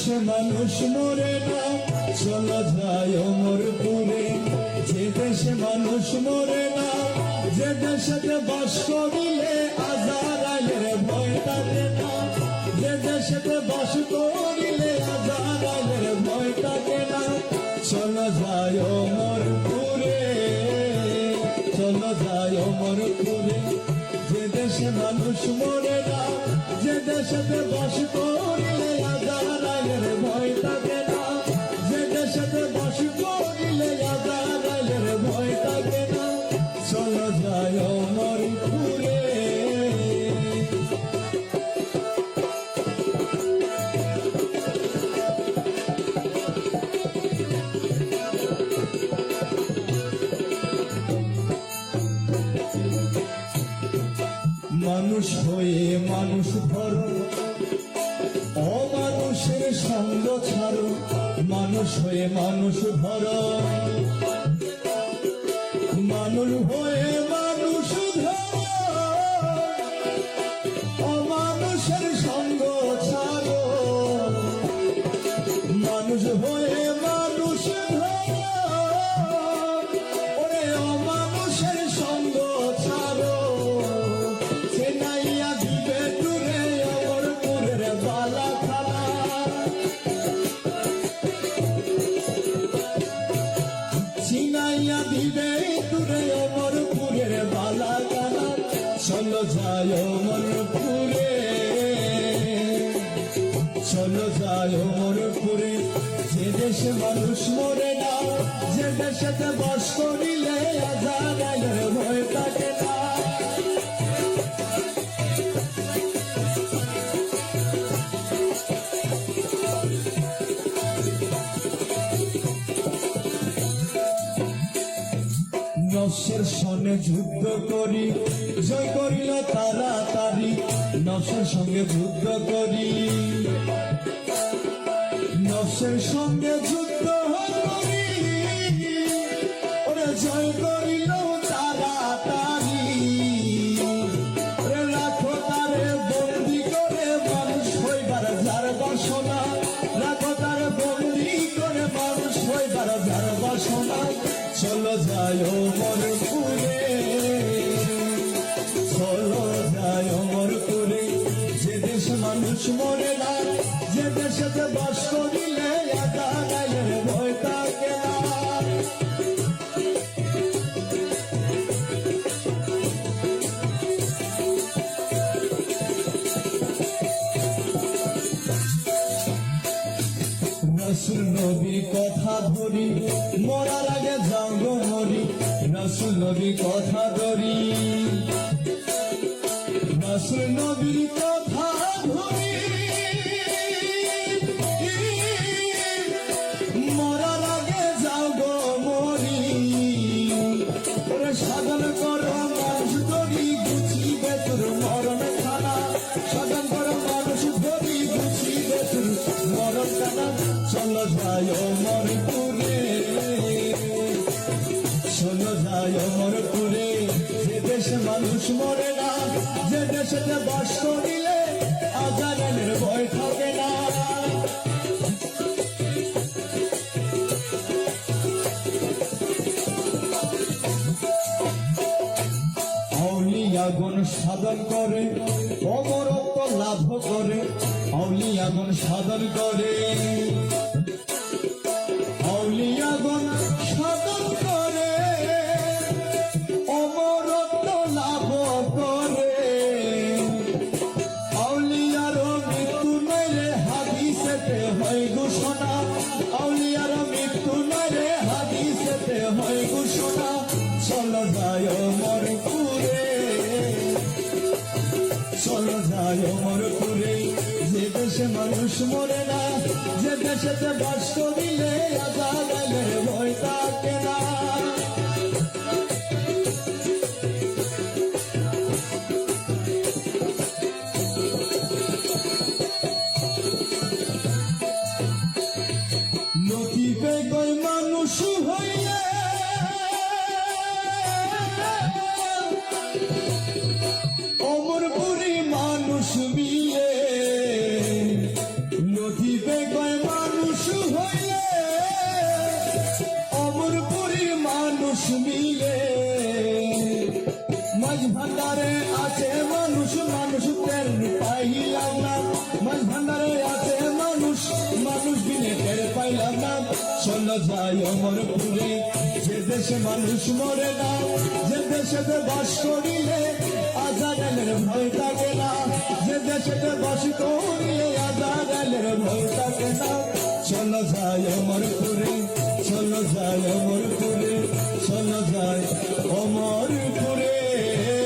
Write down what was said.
দেশে মানুষ মরে না চলো যায় অমরপুরে, যে দেশে মানুষ মরে না, যে দেশেতে বাস করিলে আজারাইলের ভয় থাকে না, যে দেশেতে বাস করিলে আজারাইলের ভয় থাকে না, চলো যায় অমরপুরে, চলো যায় অমরপুরে, যে দেশে মানুষ মরে না, যে দেশেতে বাস করিলে আজারাইলের ভয় থাকে না, যে দেশেতে বাস করিলে আজারাইলের ভয় থাকে না, চলো যায় অমরপুরে। মানুষ হয়ে মানুষ ধরো, অমানুষের সঙ্গ ছাড়ো, মানুষ হয়ে মানুষ ধরো, মানুষ হয়ে মানুষ ধরো, অমানুষের সঙ্গ ছাড়ো, মানুষ হয়ে মানুষ ধরো, ওরে অমানুষের সঙ্গ ছাড়ো, চেনাইয়া দিবে দূরে অমরপুরের বালা খানা, চিনাইয়া দিবে দূরে অমরপুরের বালা খানা, চলো যায় অমরপুরে, চলো যায় অমরপুরে, যে দেশে মানুষ মরে না, যে দেশেতে বাস করিলে আজারাইলের ভয় থাকে না, নফসের সঙ্গে যুদ্ধ করি, জয় করিল তাড়াতাড়ি, নফসের সঙ্গে যুদ্ধ করি, নফসের সঙ্গে যুদ্ধ করি, ওরে জয় করিল তাড়াতাড়ি, ওরে রাখো তারে বন্দি করে মানুষ হইবার যার বাসনা, রাখো তারে বন্দি করে মানুষ হইবার যার বাসনা, চলো যায় অমরপুরে, চলো যায় অমরপুরে, যে দেশে মানুষ মরে না, যে দেশেতে বাস করিলে আজারাইলের ভয় থাকে না, রাসূল নবীর কথা ধরি, মরার আগে যাও গো মরি, রাসূল নবীর কথা ধরি, রাসূল নবীর কথা ধরি, মরার আগে যাও গো মরি, ওরে সাধন করো মানুষ ধরি, গুছিবে তোর মরণ খানা, সাধন করো মানুষ ধরি, গুছিবে তোর মরণ খানা, চলো যায় অমরপুরে, চলো যায় অমরপুরে, যে দেশে মানুষ মরে না, যে দেশেতে বাস করিলে আজারাইলের ভয় থাকে না, আউলিয়াগণ সাধন করে অমরত্ব লাভ করে, আউলিয়াগণ সাধন করে, আউলিয়াগণ সাধন করে অমরত্ব লাভ করে, আউলিয়ার মৃত্যু নইলে হাদিসেতে হয় ঘোষণা, আউলিয়ার মৃত্যু নইলে হাদিসেতে হয় ঘোষণা, চলো যায় অমরপুরে, চলো যায় অমরপুরে, যে দেশে মানুষ মরে না, যে দেশেতে বাস করিলে আজারাইলের ভয় থাকে না, নদীতে কই মানুষ হইয়া অমরপুরি মানুষ মিলে নদীতে কয় মানুষ মিলে। মাঝ ভান্ডারে আছে মানুষ, মানুষ টের পাইলাম না। মাঝ ভান্ডারে আছে মানুষ, মানুষ বিনে টের পাইলাম না। চলো যাই অমরপুরে, যে দেশে মানুষ মরে না, যে দেশেতে বাস করিলে আজারের ভয় থাকে না, যে দেশেতে বাস করিলে আজারের ভয় থাকে না। চলো যাই অমরপুরে, চলো যাই অমরপুরে, চলো যাই অমরপুরে।